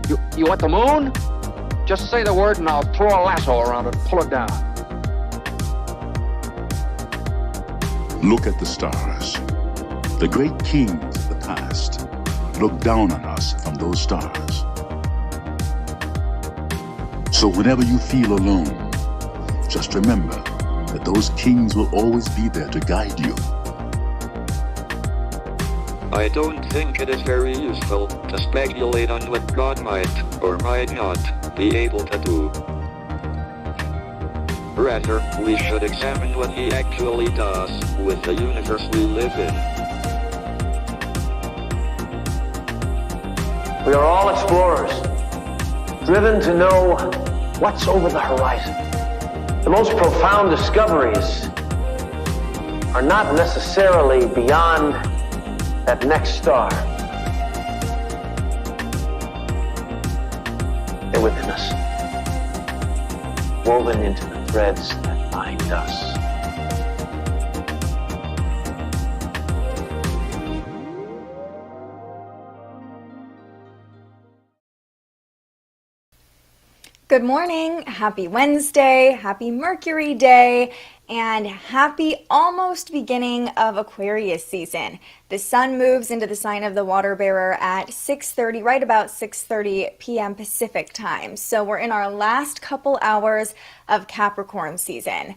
You want the moon? Just say the word and I'll throw a lasso around it and pull it down. Look at the stars. The great kings of the past look down on us from those stars. So whenever you feel alone, just remember that those kings will always be there to guide you. I don't think it is very useful to speculate on what God might or might not be able to do. Rather, we should examine what he actually does with the universe we live in. We are all explorers, driven to know what's over the horizon. The most profound discoveries are not necessarily beyond that next star. They're within us, woven into the threads that bind us. Good morning, happy Wednesday, happy Mercury day, and happy almost beginning of Aquarius season. The sun moves into the sign of the water bearer at 6:30, right about 6:30 p.m. Pacific time. So we're in our last couple hours of Capricorn season.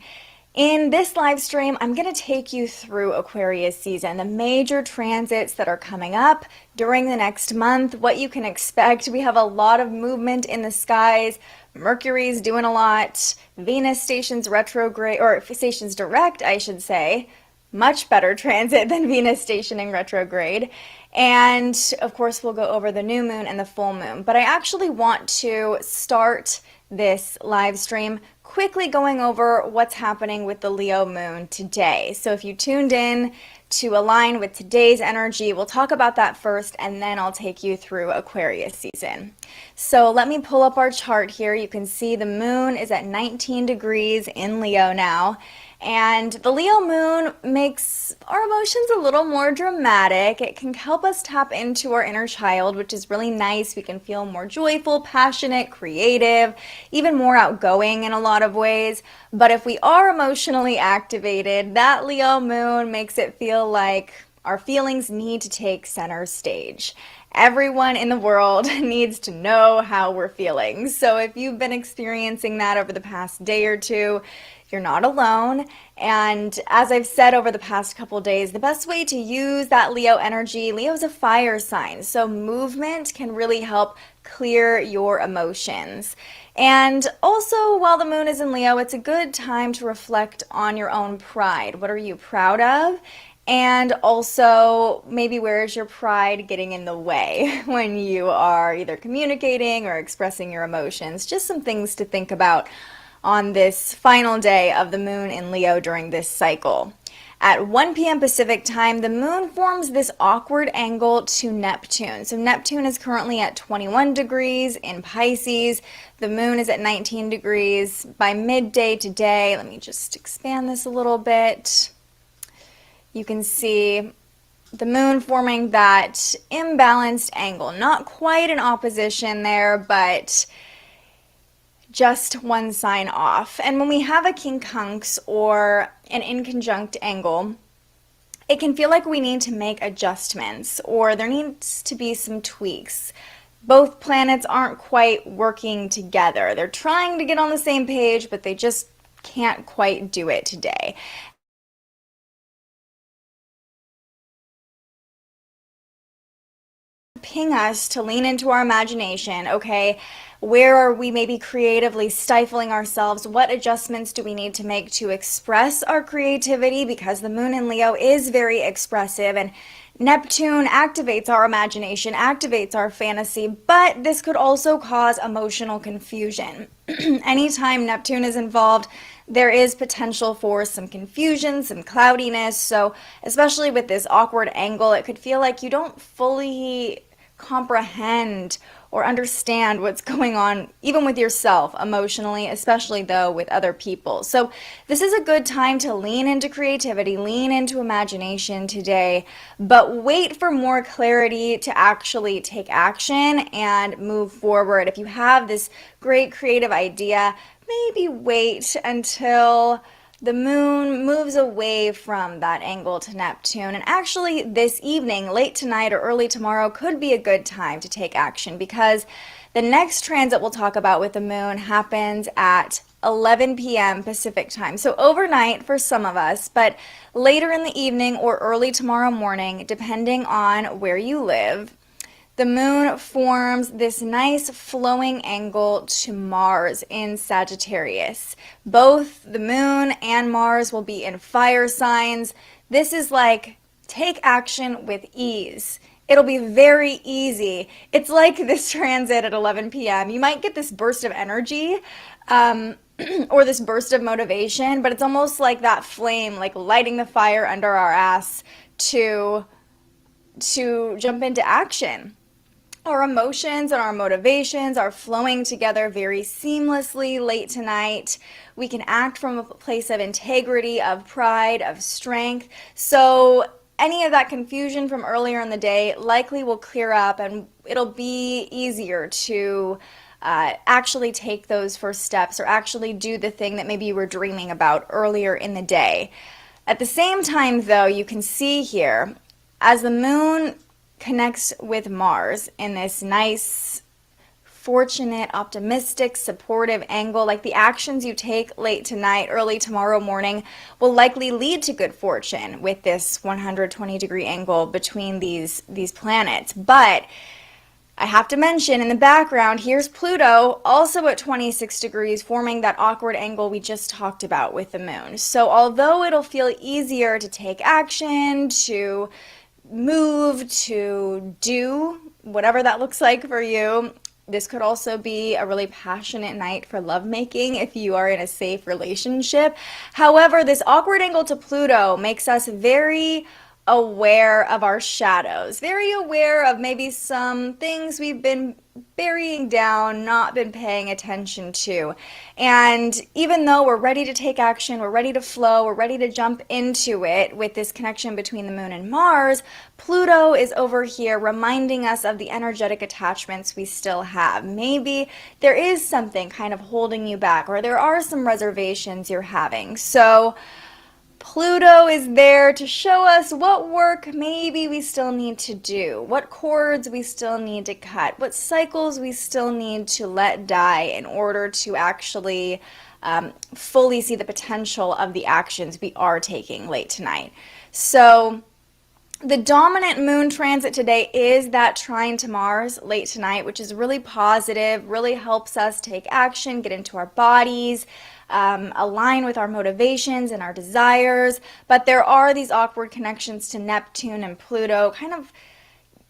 In this live stream, I'm going to take you through Aquarius season, the major transits that are coming up during the next month, what you can expect. We have a lot of movement in the skies. Mercury's doing a lot. Venus stations retrograde, or stations direct, I should say. Much better transit than Venus stationing retrograde. And of course, we'll go over the new moon and the full moon. But I actually want to start this live stream quickly going over what's happening with the Leo moon today. So if you tuned in to align with today's energy, we'll talk about that first, and then I'll take you through Aquarius season. So let me pull up our chart here. You can see the moon is at 19 degrees in Leo now. And the Leo moon makes our emotions a little more dramatic. It can help us tap into our inner child, which is really nice. We can feel more joyful, passionate, creative, even more outgoing in a lot of ways. But if we are emotionally activated, that Leo moon makes it feel like our feelings need to take center stage. Everyone in the world needs to know how we're feeling. So if you've been experiencing that over the past day or two, you're not alone. And as I've said over the past couple days, the best way to use that Leo energy, Leo's a fire sign, so movement can really help clear your emotions. And also, while the moon is in Leo, it's a good time to reflect on your own pride. What are you proud of? And also, maybe where is your pride getting in the way when you are either communicating or expressing your emotions? Just some things to think about on this final day of the moon in Leo during this cycle. At 1 p.m. Pacific time, the moon forms this awkward angle to Neptune. So Neptune is currently at 21 degrees in Pisces. The moon is at 19 degrees. By midday today, let me just expand this a little bit. You can see the moon forming that imbalanced angle. Not quite an opposition there, but just one sign off. And when we have a quincunx or an inconjunct angle, it can feel like we need to make adjustments or there needs to be some tweaks. Both planets aren't quite working together. They're trying to get on the same page, but they just can't quite do it today. Ping us to lean into our imagination. Okay, where are we maybe creatively stifling ourselves? What adjustments do we need to make to express our creativity? Because the moon in Leo is very expressive, and Neptune activates our imagination, activates our fantasy, but this could also cause emotional confusion. Anytime Neptune is involved, there is potential for some confusion, some cloudiness. So especially with this awkward angle, it could feel like you don't fully comprehend or understand what's going on, even with yourself emotionally, especially though with other people. So this is a good time to lean into creativity, lean into imagination today, but wait for more clarity to actually take action and move forward. If you have this great creative idea, maybe wait until the moon moves away from that angle to Neptune. And actually this evening, late tonight or early tomorrow, could be a good time to take action, because the next transit we'll talk about with the moon happens at 11 p.m. Pacific time. So overnight for some of us, but later in the evening or early tomorrow morning, depending on where you live, the moon forms this nice flowing angle to Mars in Sagittarius. Both the moon and Mars will be in fire signs. This is like take action with ease. It'll be very easy. It's like this transit at 11 p.m. You might get this burst of energy or this burst of motivation, but it's almost like that flame, like lighting the fire under our ass to jump into action. Our emotions and our motivations are flowing together very seamlessly late tonight. We can act from a place of integrity, of pride, of strength. So any of that confusion from earlier in the day likely will clear up, and it'll be easier to actually take those first steps or actually do the thing that maybe you were dreaming about earlier in the day. At the same time, though, you can see here, as the moon connects with Mars in this nice, fortunate, optimistic, supportive angle, like the actions you take late tonight, early tomorrow morning will likely lead to good fortune with this 120-degree angle between these planets. But I have to mention, in the background, here's Pluto, also at 26 degrees, forming that awkward angle we just talked about with the moon. So although it'll feel easier to take action, to move, to do whatever that looks like for you, this could also be a really passionate night for lovemaking if you are in a safe relationship. However, this awkward angle to Pluto makes us very aware of our shadows, very aware of maybe some things we've been burying down, not been paying attention to. And even though we're ready to take action, we're ready to flow, we're ready to jump into it with this connection between the moon and Mars, Pluto is over here reminding us of the energetic attachments we still have. Maybe there is something kind of holding you back, or there are some reservations you're having. So Pluto is there to show us what work maybe we still need to do, what cords we still need to cut, what cycles we still need to let die in order to actually fully see the potential of the actions we are taking late tonight. So the dominant moon transit today is that trine to Mars late tonight, which is really positive, really helps us take action, get into our bodies, align with our motivations and our desires. But there are these awkward connections to Neptune and Pluto, kind of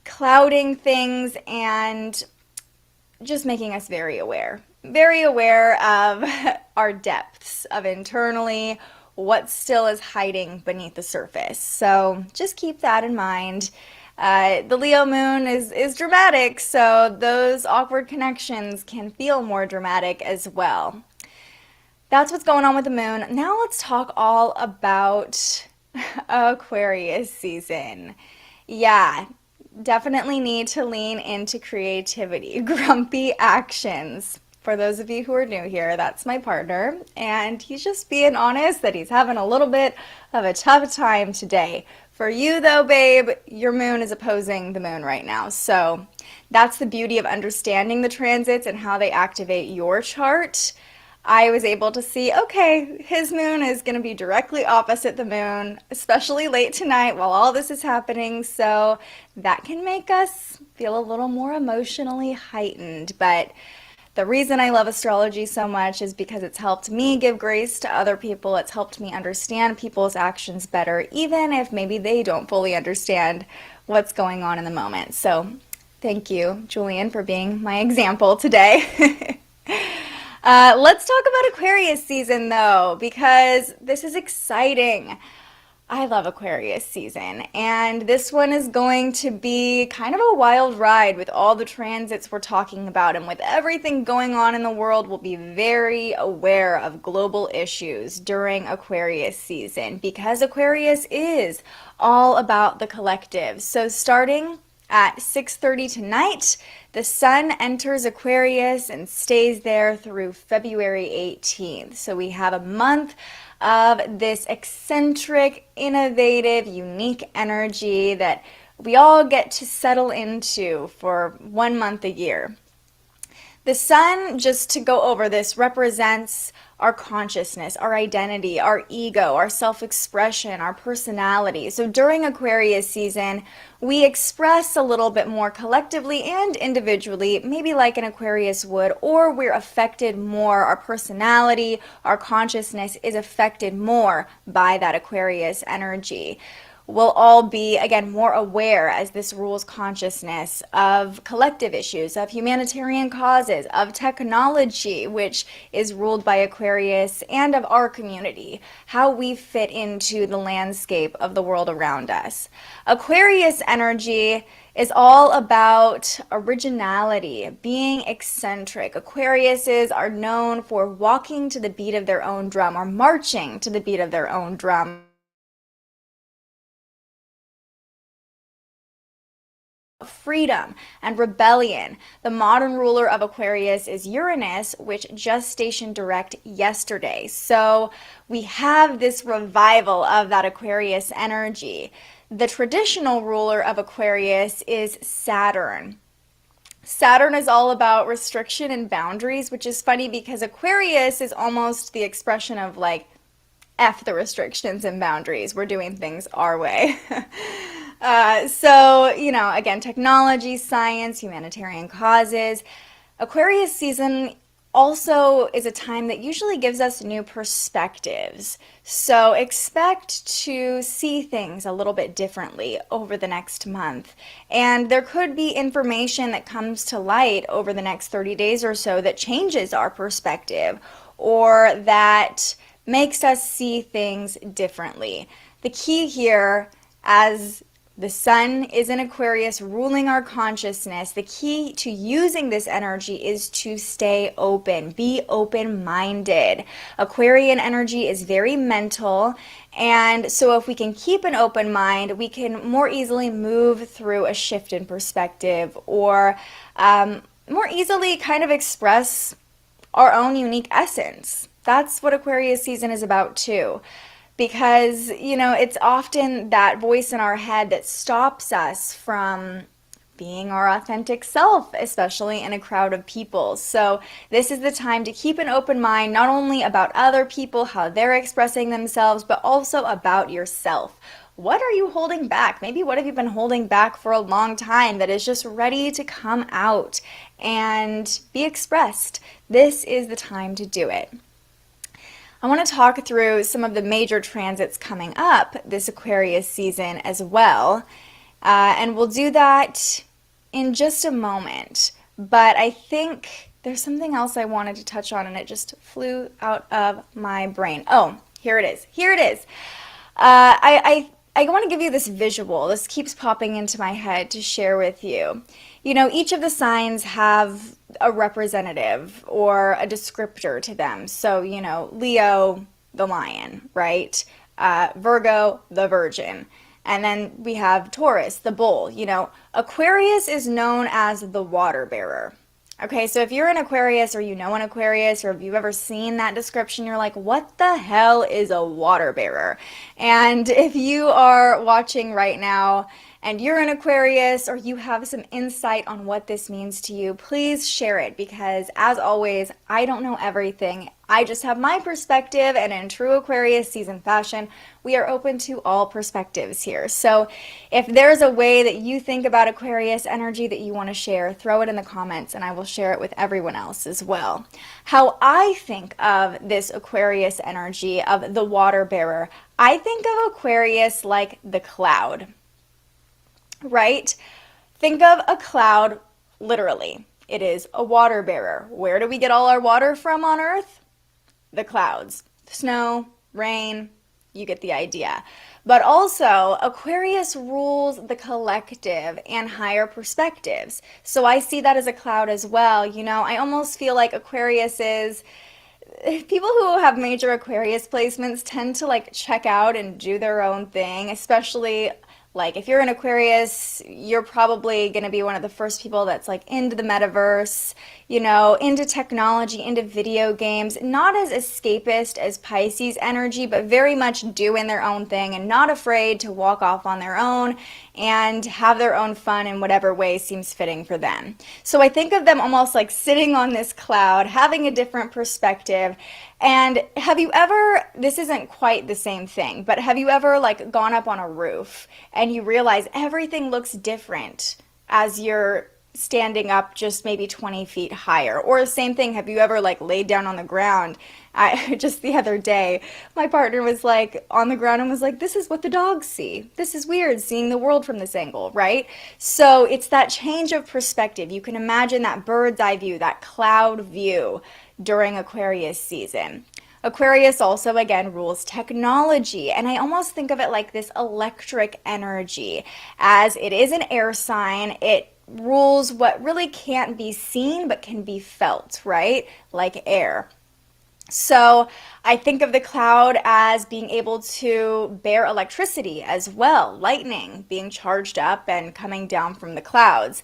clouding things and just making us very aware of our depths of internally what still is hiding beneath the surface. So just keep that in mind. The Leo moon is dramatic, so those awkward connections can feel more dramatic as well. That's what's going on with the moon. Now let's talk all about Aquarius season. Yeah, definitely need to lean into creativity, grumpy actions. For those of you who are new here, that's my partner, and he's just being honest that he's having a little bit of a tough time today. For you though, babe, your moon is opposing the moon right now. So that's the beauty of understanding the transits and how they activate your chart. I was able to see, okay, his moon is going to be directly opposite the moon, especially late tonight while all this is happening. So that can make us feel a little more emotionally heightened. But the reason I love astrology so much is because it's helped me give grace to other people. It's helped me understand people's actions better, even if maybe they don't fully understand what's going on in the moment. So thank you, Julian, for being my example today. Let's talk about Aquarius season though, because this is exciting. I love Aquarius season, and this one is going to be kind of a wild ride with all the transits we're talking about, and with everything going on in the world, we'll be very aware of global issues during Aquarius season because Aquarius is all about the collective. So starting at 6:30 tonight, the sun enters Aquarius and stays there through February 18th. So we have a month of this eccentric, innovative, unique energy that we all get to settle into for 1 month a year. The sun, just to go over this, represents our consciousness, our identity, our ego, our self-expression, our personality. So during Aquarius season, we express a little bit more collectively and individually, maybe like an Aquarius would, or we're affected more. Our personality, our consciousness is affected more by that Aquarius energy. We'll all be, again, more aware as this rules consciousness of collective issues, of humanitarian causes, of technology, which is ruled by Aquarius, and of our community, how we fit into the landscape of the world around us. Aquarius energy is all about originality, being eccentric. Aquariuses are known for walking to the beat of their own drum, or marching to the beat of their own drum. Freedom and rebellion. The modern ruler of Aquarius is Uranus, which just stationed direct yesterday. So we have this revival of that Aquarius energy. The traditional ruler of Aquarius is Saturn. Saturn is all about restriction and boundaries, which is funny because Aquarius is almost the expression of like, F the restrictions and boundaries. We're doing things our way. So, again, technology, science, humanitarian causes. Aquarius season also is a time that usually gives us new perspectives. So expect to see things a little bit differently over the next month. And there could be information that comes to light over the next 30 days or so that changes our perspective or that makes us see things differently. The key here, as the sun is in Aquarius ruling our consciousness, the key to using this energy is to stay open, be open-minded. Aquarian energy is very mental, and so if we can keep an open mind, we can more easily move through a shift in perspective or more easily kind of express our own unique essence. That's what Aquarius season is about too. Because, it's often that voice in our head that stops us from being our authentic self, especially in a crowd of people. So this is the time to keep an open mind, not only about other people, how they're expressing themselves, but also about yourself. What are you holding back? Maybe what have you been holding back for a long time that is just ready to come out and be expressed? This is the time to do it. I want to talk through some of the major transits coming up this Aquarius season as well, and we'll do that in just a moment. But I think there's something else I wanted to touch on, and it just flew out of my brain. Oh, here it is. Here it is. I want to give you this visual. This keeps popping into my head to share with you. Each of the signs have a representative or a descriptor to them. So, Leo, the lion, right? Virgo, the virgin. And then we have Taurus, the bull. Aquarius is known as the water bearer. Okay, so if you're an Aquarius or an Aquarius or if you've ever seen that description, you're like, what the hell is a water bearer? And if you are watching right now and you're an Aquarius or you have some insight on what this means to you, please share it because, as always, I don't know everything. I just have my perspective, and in true Aquarius season fashion, we are open to all perspectives here. So if there's a way that you think about Aquarius energy that you want to share, throw it in the comments and I will share it with everyone else as well. How I think of this Aquarius energy of the water bearer, I think of Aquarius like the cloud. Right? Think of a cloud literally. It is a water bearer. Where do we get all our water from on Earth? The clouds. Snow, rain, you get the idea. But also, Aquarius rules the collective and higher perspectives. So I see that as a cloud as well. You know, I almost feel like Aquarius is people who have major Aquarius placements tend to like check out and do their own thing, especially like if you're an Aquarius, you're probably going to be one of the first people that's like into the metaverse, you know, into technology, into video games, not as escapist as Pisces energy, but very much doing their own thing and not afraid to walk off on their own and have their own fun in whatever way seems fitting for them. So I think of them almost like sitting on this cloud, having a different perspective. And have you ever, this isn't quite the same thing, but have you ever like gone up on a roof and you realize everything looks different as you're standing up just maybe 20 feet higher? Or same thing, have you ever like laid down on the ground? Just the other day, my partner was like on the ground and was like, this is what the dogs see. This is weird seeing the world from this angle, right? So it's that change of perspective. You can imagine that bird's eye view, that cloud view during Aquarius season. Aquarius also, again, rules technology, and I almost think of it like this electric energy. As it is an air sign, it rules what really can't be seen but can be felt, right? Like air. So I think of the cloud as being able to bear electricity as well, lightning being charged up and coming down from the clouds.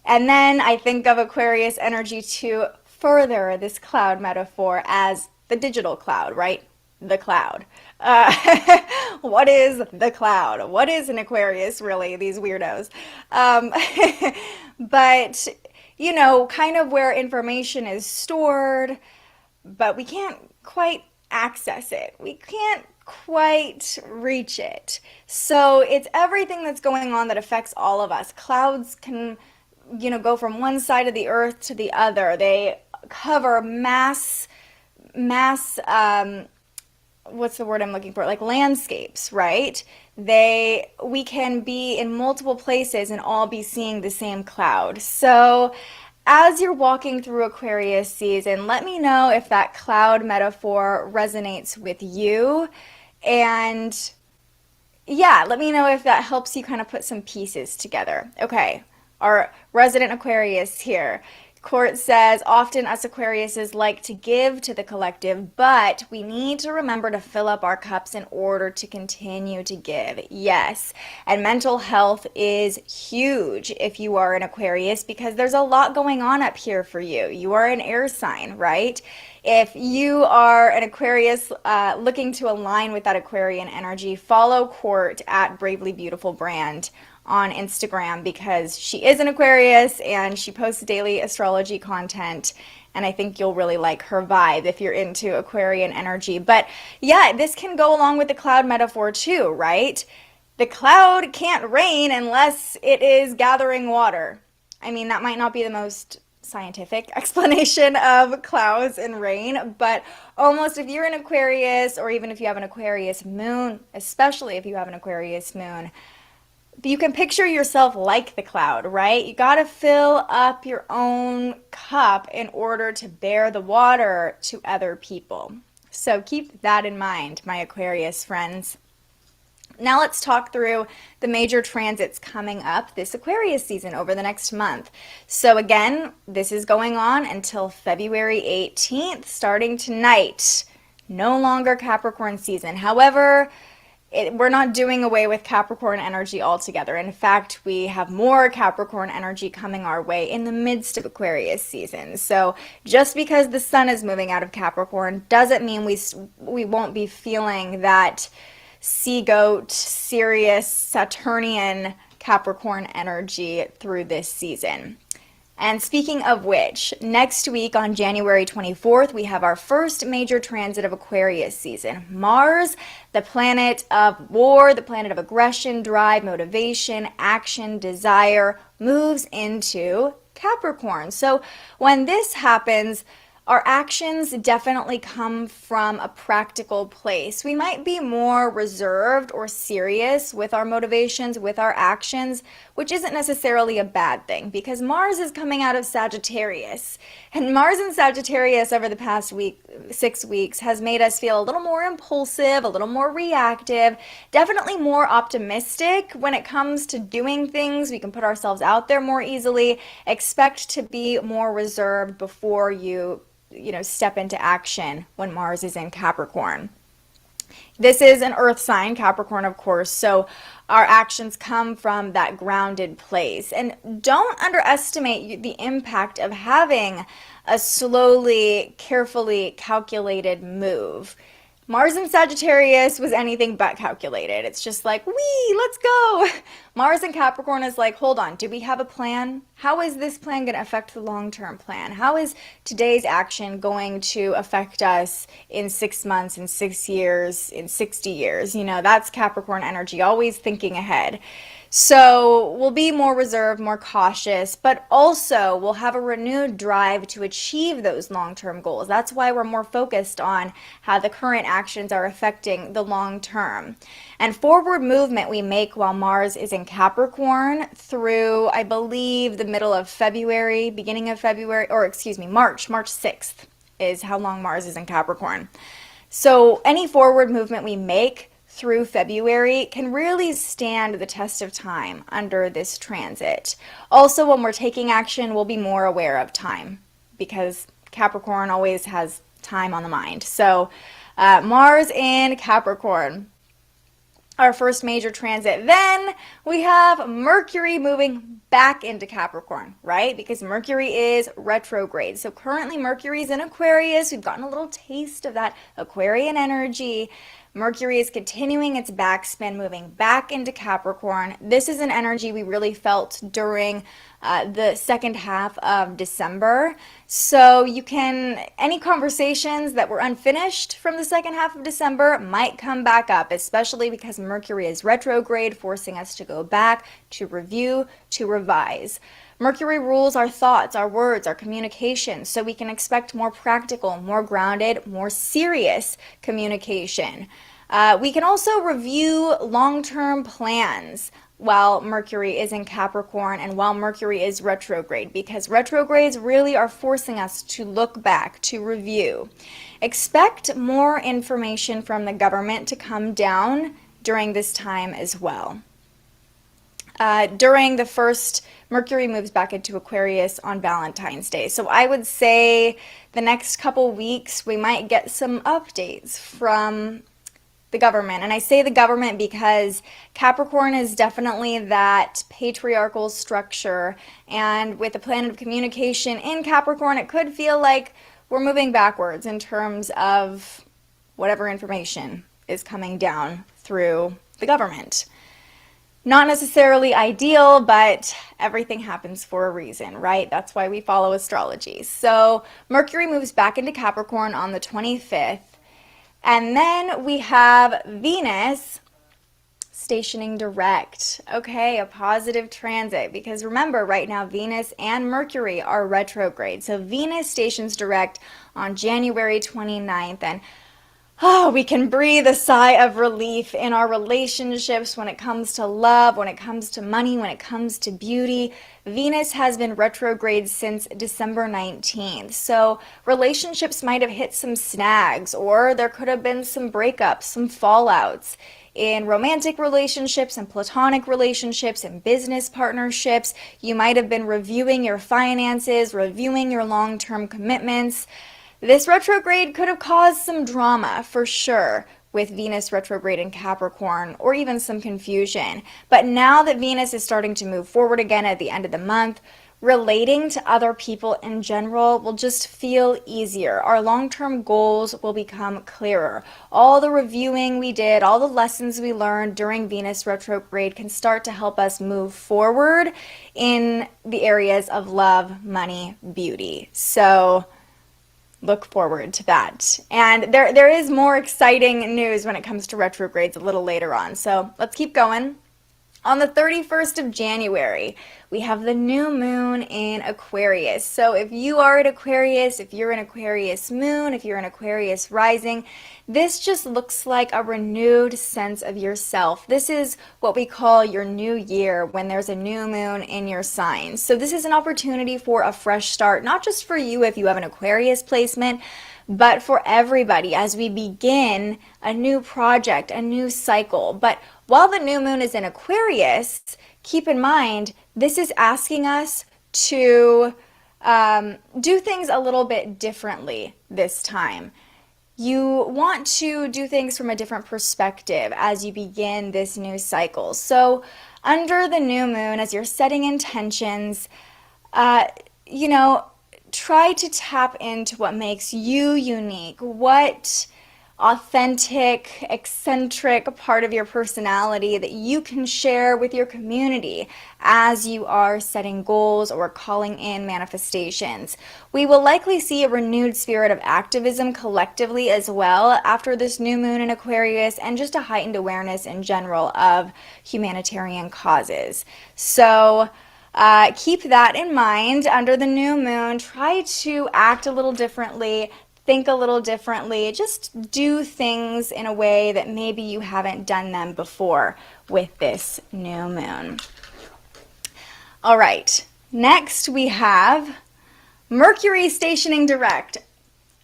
And then I think of Aquarius energy to further this cloud metaphor as the digital cloud, right? The cloud. What is the cloud? What is an Aquarius, really, these weirdos? But, you know, kind of where information is stored, but we can't quite access it. We can't quite reach it. So it's everything that's going on that affects all of us. Clouds can, you know, go from one side of the earth to the other. They cover mass what's the word I'm looking for? Like landscapes, right? We can be in multiple places and all be seeing the same cloud. So as you're walking through Aquarius season, let me know if that cloud metaphor resonates with you. And yeah, let me know if that helps you kind of put some pieces together. Okay, our resident Aquarius here. Court says, often us Aquariuses like to give to the collective, but we need to remember to fill up our cups in order to continue to give. Yes, and mental health is huge if you are an Aquarius because there's a lot going on up here for you. You are an air sign, right? If you are an Aquarius looking to align with that Aquarian energy, follow Court at Bravely Beautiful Brand on Instagram because she is an Aquarius and she posts daily astrology content, and I think you'll really like her vibe if you're into Aquarian energy. But yeah, this can go along with the cloud metaphor too, right? The cloud can't rain unless it is gathering water. I mean, that might not be the most scientific explanation of clouds and rain, but almost if you're an Aquarius, or even if you have an Aquarius moon, especially if you have an Aquarius moon, you can picture yourself like the cloud, right? You got to fill up your own cup in order to bear the water to other people. So keep that in mind, my Aquarius friends. Now let's talk through the major transits coming up this Aquarius season over the next month. So again, this is going on until February 18th, starting tonight. No longer Capricorn season. However, we're not doing away with Capricorn energy altogether. In fact, we have more Capricorn energy coming our way in the midst of Aquarius season. So just because the sun is moving out of Capricorn doesn't mean we won't be feeling that sea goat, Sirius, Saturnian Capricorn energy through this season. And speaking of which, next week on January 24th, we have our first major transit of Aquarius season. Mars, the planet of war, the planet of aggression, drive, motivation, action, desire, moves into Capricorn. So when this happens, our actions definitely come from a practical place. We might be more reserved or serious with our motivations, with our actions, which isn't necessarily a bad thing because Mars is coming out of Sagittarius. And Mars in Sagittarius over the past 6 weeks has made us feel a little more impulsive, a little more reactive, definitely more optimistic when it comes to doing things. We can put ourselves out there more easily. Expect to be more reserved before you step into action when Mars is in Capricorn. This is an earth sign, Capricorn, of course, so our actions come from that grounded place. And don't underestimate the impact of having a slowly, carefully calculated move. Mars in Sagittarius was anything but calculated. It's just like, wee, let's go. Mars in Capricorn is like, hold on, do we have a plan? How is this plan going to affect the long-term plan? How is today's action going to affect us in 6 months, in 6 years, in 60 years? That's Capricorn energy, always thinking ahead. So we'll be more reserved, more cautious, but also we'll have a renewed drive to achieve those long-term goals. That's why we're more focused on how the current actions are affecting the long term. And forward movement we make while Mars is in Capricorn through, I believe, the middle of February, beginning of February, or excuse me, March 6th is how long Mars is in Capricorn. So any forward movement we make through February can really stand the test of time under this transit. Also, when we're taking action, we'll be more aware of time because Capricorn always has time on the mind. So Mars in Capricorn, our first major transit. Then we have Mercury moving back into Capricorn, right? Because Mercury is retrograde. So currently Mercury is in Aquarius. We've gotten a little taste of that Aquarian energy. Mercury is continuing its backspin, moving back into Capricorn. This is an energy we really felt during the second half of December. So any conversations that were unfinished from the second half of December might come back up, especially because Mercury is retrograde, forcing us to go back, to review, to revise. Mercury rules our thoughts, our words, our communication, so we can expect more practical, more grounded, more serious communication. We can also review long-term plans while Mercury is in Capricorn and while Mercury is retrograde, because retrogrades really are forcing us to look back, to review. Expect more information from the government to come down during this time as well. During the first, Mercury moves back into Aquarius on Valentine's Day. So I would say the next couple weeks we might get some updates from the government. And I say the government because Capricorn is definitely that patriarchal structure. And with the planet of communication in Capricorn, it could feel like we're moving backwards in terms of whatever information is coming down through the government. Not necessarily ideal, but everything happens for a reason, right? That's why we follow astrology. So Mercury moves back into Capricorn on the 25th. And then we have Venus stationing direct. Okay, a positive transit, because remember right now Venus and Mercury are retrograde. So Venus stations direct on January 29th, and we can breathe a sigh of relief in our relationships when it comes to love, when it comes to money, when it comes to beauty. Venus has been retrograde since December 19th. So relationships might have hit some snags, or there could have been some breakups, some fallouts in romantic relationships and platonic relationships and business partnerships. You might have been reviewing your finances, reviewing your long-term commitments. This retrograde could have caused some drama for sure with Venus retrograde in Capricorn, or even some confusion. But now that Venus is starting to move forward again at the end of the month, relating to other people in general will just feel easier. Our long-term goals will become clearer. All the reviewing we did, all the lessons we learned during Venus retrograde can start to help us move forward in the areas of love, money, beauty. So look forward to that. And there is more exciting news when it comes to retrogrades a little later on. So let's keep going. On the 31st of January, we have the new moon in Aquarius. So if you are an Aquarius, if you're an Aquarius moon, if you're an Aquarius rising, this just looks like a renewed sense of yourself. This is what we call your new year when there's a new moon in your sign. So this is an opportunity for a fresh start, not just for you if you have an Aquarius placement, but for everybody as we begin a new project, a new cycle. But while the new moon is in Aquarius, keep in mind, this is asking us to do things a little bit differently this time. You want to do things from a different perspective as you begin this new cycle. So under the new moon, as you're setting intentions, try to tap into what makes you unique, what authentic, eccentric part of your personality that you can share with your community as you are setting goals or calling in manifestations. We will likely see a renewed spirit of activism collectively as well after this new moon in Aquarius, and just a heightened awareness in general of humanitarian causes. So keep that in mind under the new moon. Try to act a little differently, think a little differently, just do things in a way that maybe you haven't done them before with this new moon. All right, next we have Mercury stationing direct.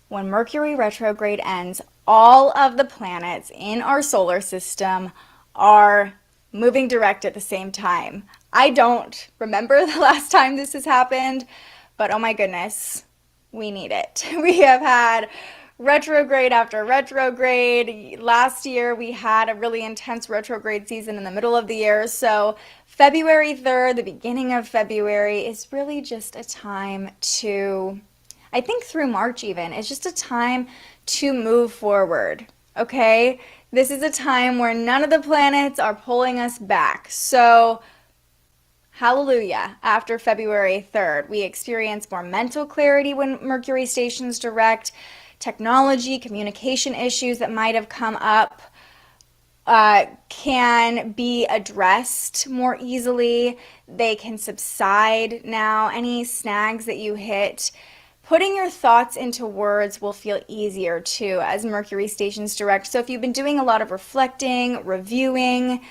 When Mercury retrograde ends, all of the planets in our solar system are moving direct at the same time. I don't remember the last time this has happened, but oh my goodness, we need it. We have had retrograde after retrograde. Last year we had a really intense retrograde season in the middle of the year. So February 3rd, the beginning of February, is really just a time to, I think through March even, it's just a time to move forward, okay? This is a time where none of the planets are pulling us back. So hallelujah, after February 3rd, we experience more mental clarity when Mercury stations direct. Technology, communication issues that might have come up can be addressed more easily. They can subside now. Any snags that you hit, putting your thoughts into words will feel easier too as Mercury stations direct. So if you've been doing a lot of reflecting, reviewing,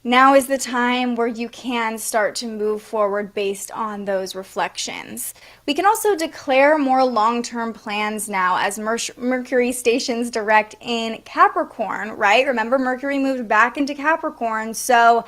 now is the time where you can start to move forward based on those reflections. We can also declare more long-term plans now as Mercury stations direct in Capricorn, right? Remember, Mercury moved back into Capricorn, so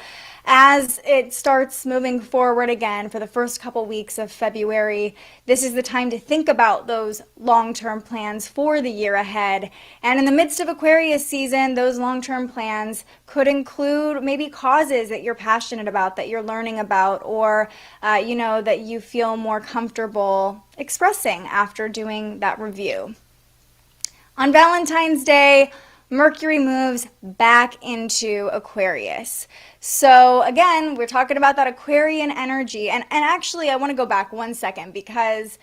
as it starts moving forward again for the first couple weeks of February, this is the time to think about those long-term plans for the year ahead. And in the midst of Aquarius season, those long-term plans could include maybe causes that you're passionate about, that you're learning about, or that you feel more comfortable expressing after doing that review. On Valentine's Day, Mercury moves back into Aquarius. So again, we're talking about that Aquarian energy. And actually, I want to go back one second, because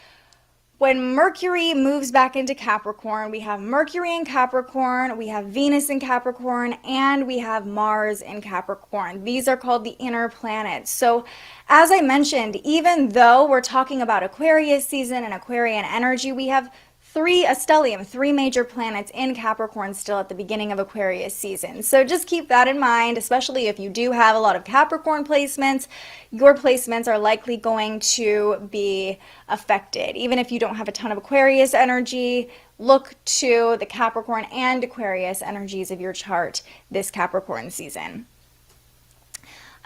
when Mercury moves back into Capricorn, we have Mercury in Capricorn, we have Venus in Capricorn, and we have Mars in Capricorn. These are called the inner planets. So as I mentioned, even though we're talking about Aquarius season and Aquarian energy, we have three major planets in Capricorn still at the beginning of Aquarius season. So just keep that in mind, especially if you do have a lot of Capricorn placements. Your placements are likely going to be affected. Even if you don't have a ton of Aquarius energy, look to the Capricorn and Aquarius energies of your chart this Capricorn season.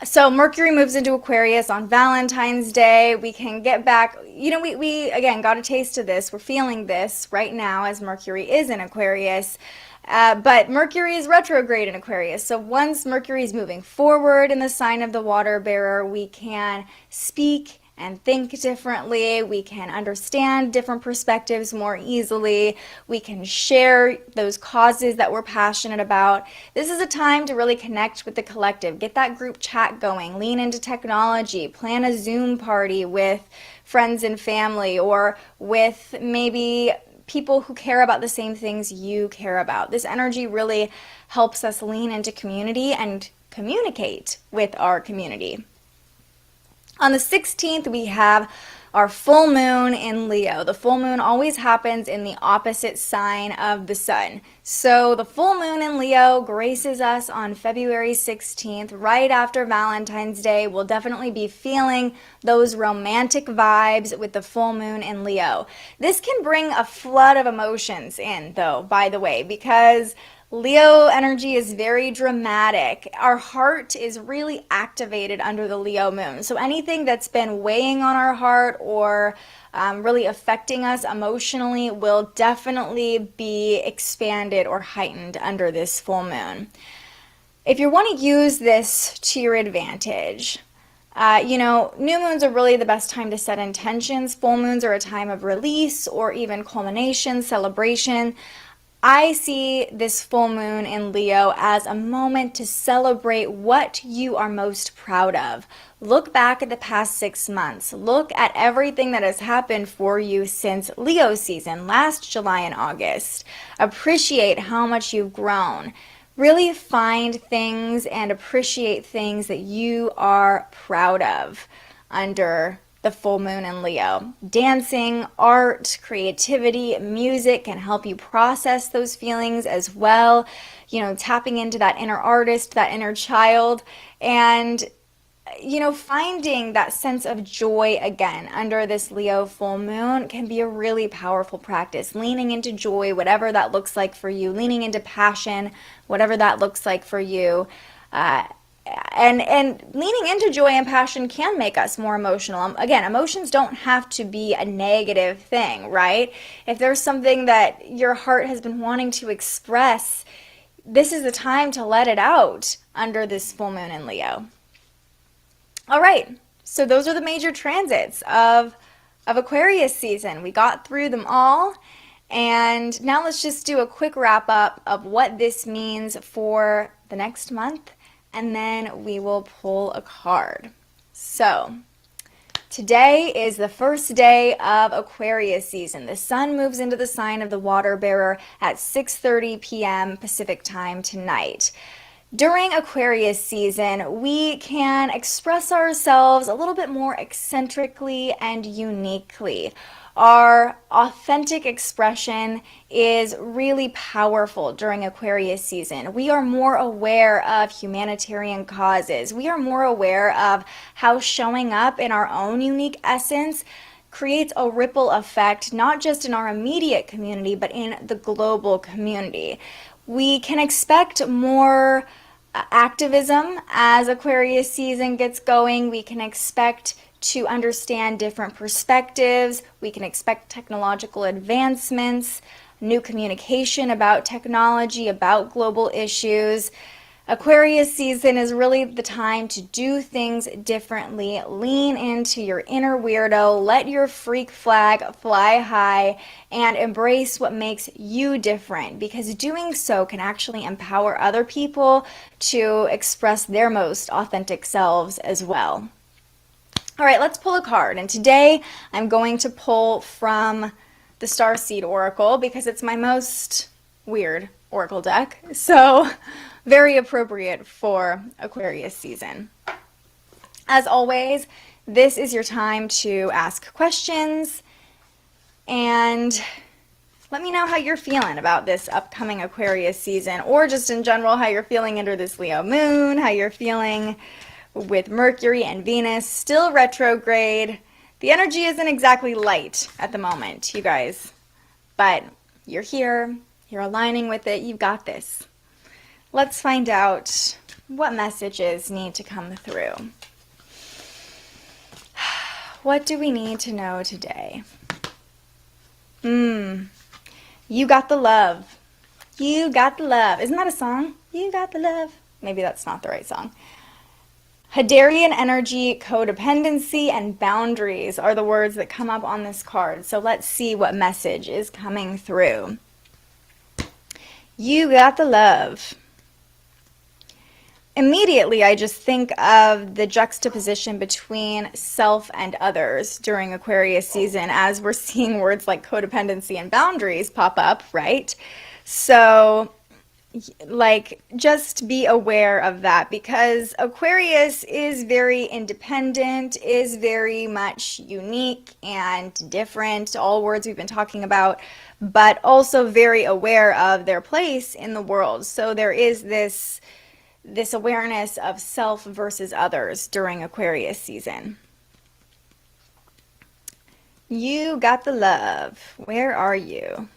So Mercury moves into Aquarius on Valentine's Day. We can get back, we again got a taste of this. We're feeling this right now as Mercury is in Aquarius. But Mercury is retrograde in Aquarius. So once Mercury is moving forward in the sign of the water bearer, we can speak and think differently. We can understand different perspectives more easily. We can share those causes that we're passionate about. This is a time to really connect with the collective. Get that group chat going. Lean into technology. Plan a Zoom party with friends and family, or with maybe people who care about the same things you care about. This energy really helps us lean into community and communicate with our community. On the 16th, we have our full moon in Leo. The full moon always happens in the opposite sign of the sun. So the full moon in Leo graces us on February 16th, right after Valentine's Day. We'll definitely be feeling those romantic vibes with the full moon in Leo. This can bring a flood of emotions in, though, by the way, because Leo energy is very dramatic. Our heart is really activated under the Leo moon. So anything that's been weighing on our heart or really affecting us emotionally will definitely be expanded or heightened under this full moon. If you want to use this to your advantage, new moons are really the best time to set intentions. Full moons are a time of release or even culmination, celebration. I see this full moon in Leo as a moment to celebrate what you are most proud of. Look back at the past 6 months. Look at everything that has happened for you since Leo season, last July and August. Appreciate how much you've grown. Really find things and appreciate things that you are proud of under the full moon in Leo. Dancing, art, creativity, music can help you process those feelings as well. Tapping into that inner artist, that inner child, and finding that sense of joy again under this Leo full moon can be a really powerful practice. Leaning into joy, whatever that looks like for you, leaning into passion, whatever that looks like for you. And leaning into joy and passion can make us more emotional. Again, emotions don't have to be a negative thing, right? If there's something that your heart has been wanting to express, this is the time to let it out under this full moon in Leo. All right, so those are the major transits of Aquarius season. We got through them all. And now let's just do a quick wrap up of what this means for the next month, and then we will pull a card. So today is the first day of Aquarius season. The sun moves into the sign of the water bearer at 6:30 p.m. Pacific time tonight. During Aquarius season, we can express ourselves a little bit more eccentrically and uniquely. Our authentic expression is really powerful during Aquarius season. We are more aware of humanitarian causes. We are more aware of how showing up in our own unique essence creates a ripple effect, not just in our immediate community, but in the global community. We can expect more activism as Aquarius season gets going. We can expect to understand different perspectives. We can expect technological advancements, new communication about technology, about global issues. Aquarius season is really the time to do things differently. Lean into your inner weirdo, let your freak flag fly high, and embrace what makes you different, because doing so can actually empower other people to express their most authentic selves as well. All right, let's pull a card. And today I'm going to pull from the Starseed Oracle because it's my most weird oracle deck. So very appropriate for Aquarius season. As always, this is your time to ask questions and let me know how you're feeling about this upcoming Aquarius season, or just in general how you're feeling under this Leo moon, how you're feeling with Mercury and Venus still retrograde. The energy isn't exactly light at the moment, you guys, but you're here, you're aligning with it, you've got this. Let's find out what messages need to come through. What do we need to know today? You got the love. You got the love. Isn't that a song? You got the love. Maybe that's not the right song. Hadarian energy, codependency, and boundaries are the words that come up on this card. So let's see what message is coming through. You got the love. Immediately, I just think of the juxtaposition between self and others during Aquarius season as we're seeing words like codependency and boundaries pop up, right? So like, just be aware of that, because Aquarius is very independent, is very much unique and different, all words we've been talking about, but also very aware of their place in the world. So there is this awareness of self versus others during Aquarius season. You got the love. Where are you?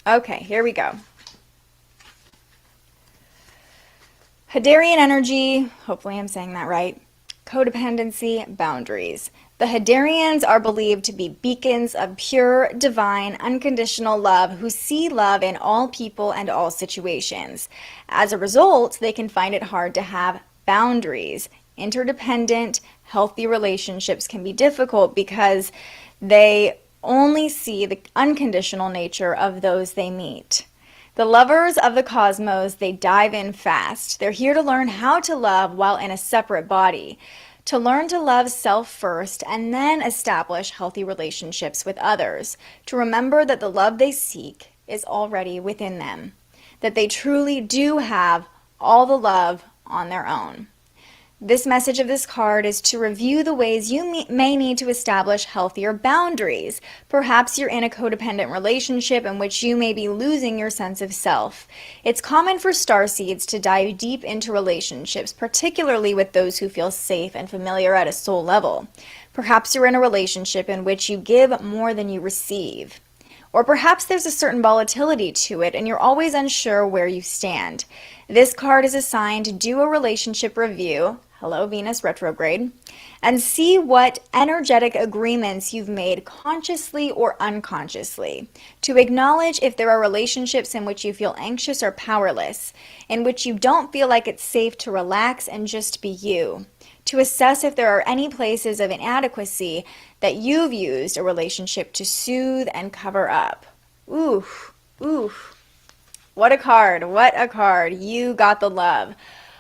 Okay, here we go. Hadarian energy, hopefully I'm saying that right. Codependency, boundaries. The Hadarians are believed to be beacons of pure, divine, unconditional love who see love in all people and all situations. As a result, they can find it hard to have boundaries. Interdependent, healthy relationships can be difficult because they only see the unconditional nature of those they meet. The lovers of the cosmos, they dive in fast. They're here to learn how to love while in a separate body, to learn to love self first and then establish healthy relationships with others, to remember that the love they seek is already within them, that they truly do have all the love on their own. This message of this card is to review the ways you may need to establish healthier boundaries. Perhaps you're in a codependent relationship in which you may be losing your sense of self. It's common for starseeds to dive deep into relationships, particularly with those who feel safe and familiar at a soul level. Perhaps you're in a relationship in which you give more than you receive. Or perhaps there's a certain volatility to it and you're always unsure where you stand. This card is assigned to do a relationship review, hello Venus retrograde, and see what energetic agreements you've made consciously or unconsciously. To acknowledge if there are relationships in which you feel anxious or powerless, in which you don't feel like it's safe to relax and just be you. To assess if there are any places of inadequacy that you've used a relationship to soothe and cover up. Oof, oof. What a card, what a card. You got the love.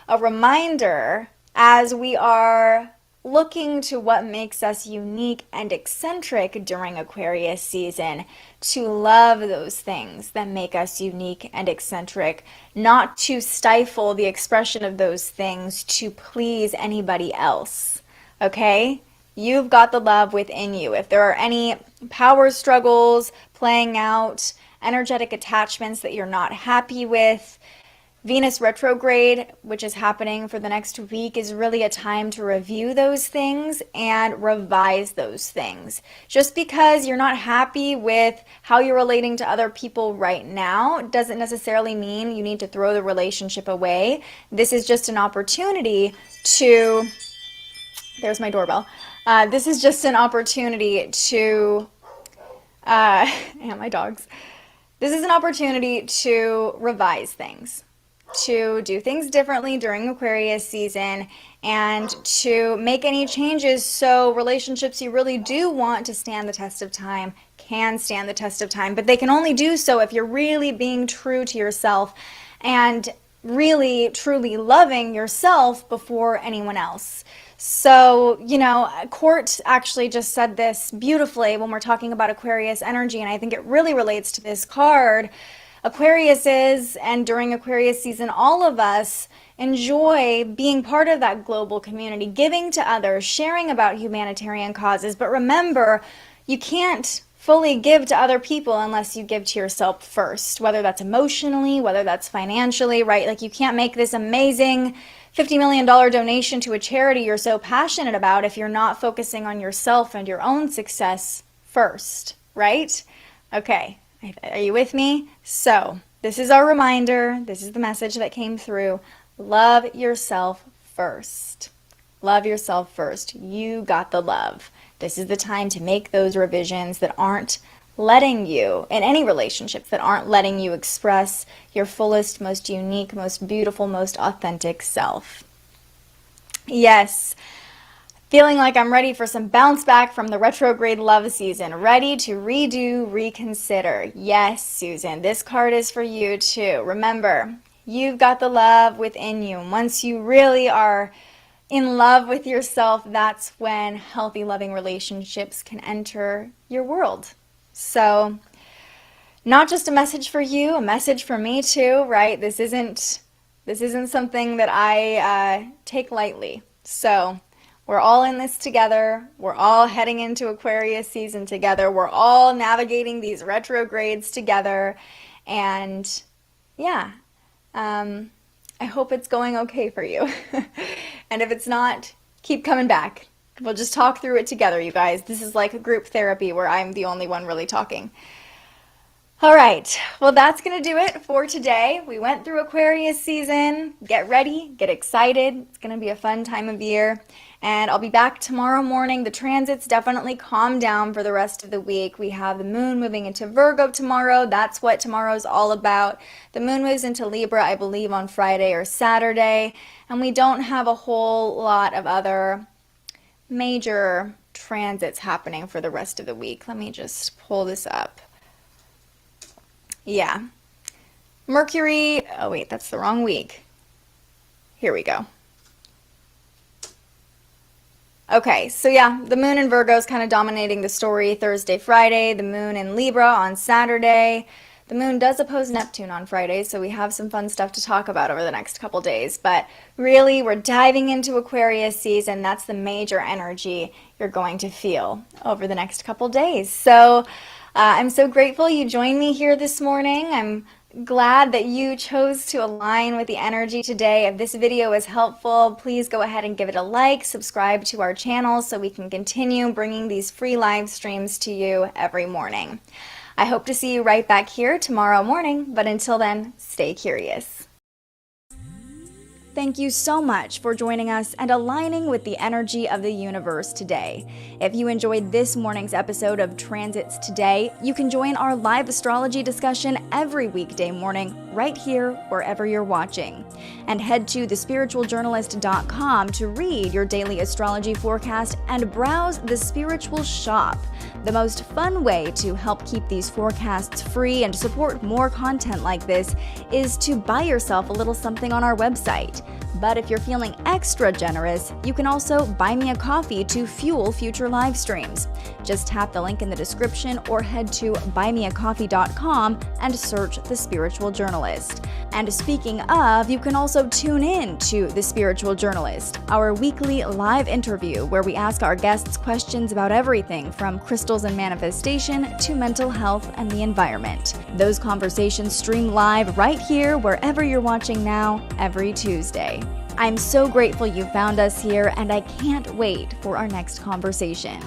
A reminder as we are looking to what makes us unique and eccentric during Aquarius season, to love those things that make us unique and eccentric, not to stifle the expression of those things to please anybody else, okay? You've got the love within you. If there are any power struggles playing out, energetic attachments that you're not happy with, Venus retrograde, which is happening for the next week, is really a time to review those things and revise those things. Just because you're not happy with how you're relating to other people right now doesn't necessarily mean you need to throw the relationship away. This is just an opportunity to, there's my doorbell. This is just an opportunity to, and my dogs. This is an opportunity to revise things, to do things differently during Aquarius season, and to make any changes so relationships you really do want to stand the test of time can stand the test of time. But they can only do so if you're really being true to yourself and really truly loving yourself before anyone else. So, you know, Court actually just said this beautifully when we're talking about Aquarius energy, and I think it really relates to this card. Aquarius is, and during Aquarius season, all of us enjoy being part of that global community, giving to others, sharing about humanitarian causes. But remember, you can't fully give to other people unless you give to yourself first, whether that's emotionally, whether that's financially, right? Like, you can't make this amazing $50 million donation to a charity you're so passionate about if you're not focusing on yourself and your own success first, right? Okay. Are you with me? So this is our reminder. This is the message that came through. Love yourself first. Love yourself first. You got the love. This is the time to make those revisions that aren't letting you, in any relationships, that aren't letting you express your fullest, most unique, most beautiful, most authentic self. Yes. Feeling like I'm ready for some bounce back from the retrograde love season. Ready to redo, reconsider. Yes, Susan, this card is for you too. Remember, you've got the love within you. And once you really are in love with yourself, that's when healthy, loving relationships can enter your world. So, not just a message for you, a message for me too, right? This isn't something that I take lightly. So, we're all in this together. We're all heading into Aquarius season together. We're all navigating these retrogrades together. And yeah, I hope it's going okay for you. And if it's not, keep coming back. We'll just talk through it together, you guys. This is like a group therapy where I'm the only one really talking. All right, well, that's going to do it for today. We went through Aquarius season. Get ready, get excited. It's going to be a fun time of year. And I'll be back tomorrow morning. The transits definitely calm down for the rest of the week. We have the moon moving into Virgo tomorrow. That's what tomorrow's all about. The moon moves into Libra, I believe, on Friday or Saturday. And we don't have a whole lot of other major transits happening for the rest of the week. Let me just pull this up. Yeah. Mercury, oh wait, that's the wrong week. Here we go. Okay, so yeah, the moon in Virgo is kind of dominating the story Thursday, Friday. The moon in Libra on Saturday. The moon does oppose Neptune on Friday, so we have some fun stuff to talk about over the next couple days. But really, we're diving into Aquarius season. That's the major energy you're going to feel over the next couple days. So I'm so grateful you joined me here this morning. I'm glad that you chose to align with the energy today. If this video is helpful, please go ahead and give it a like, subscribe to our channel so we can continue bringing these free live streams to you every morning. I hope to see you right back here tomorrow morning, but until then, stay curious. Thank you so much for joining us and aligning with the energy of the universe today. If you enjoyed this morning's episode of Transits Today, you can join our live astrology discussion every weekday morning right here wherever you're watching. And head to thespiritualjournalist.com to read your daily astrology forecast and browse the Spiritual Shop. The most fun way to help keep these forecasts free and support more content like this is to buy yourself a little something on our website. But if you're feeling extra generous, you can also buy me a coffee to fuel future live streams. Just tap the link in the description or head to buymeacoffee.com and search The Spiritual Journalist. And speaking of, you can also tune in to The Spiritual Journalist, our weekly live interview where we ask our guests questions about everything from crystals and manifestation to mental health and the environment. Those conversations stream live right here wherever you're watching now every Tuesday. I'm so grateful you found us here, and I can't wait for our next conversation.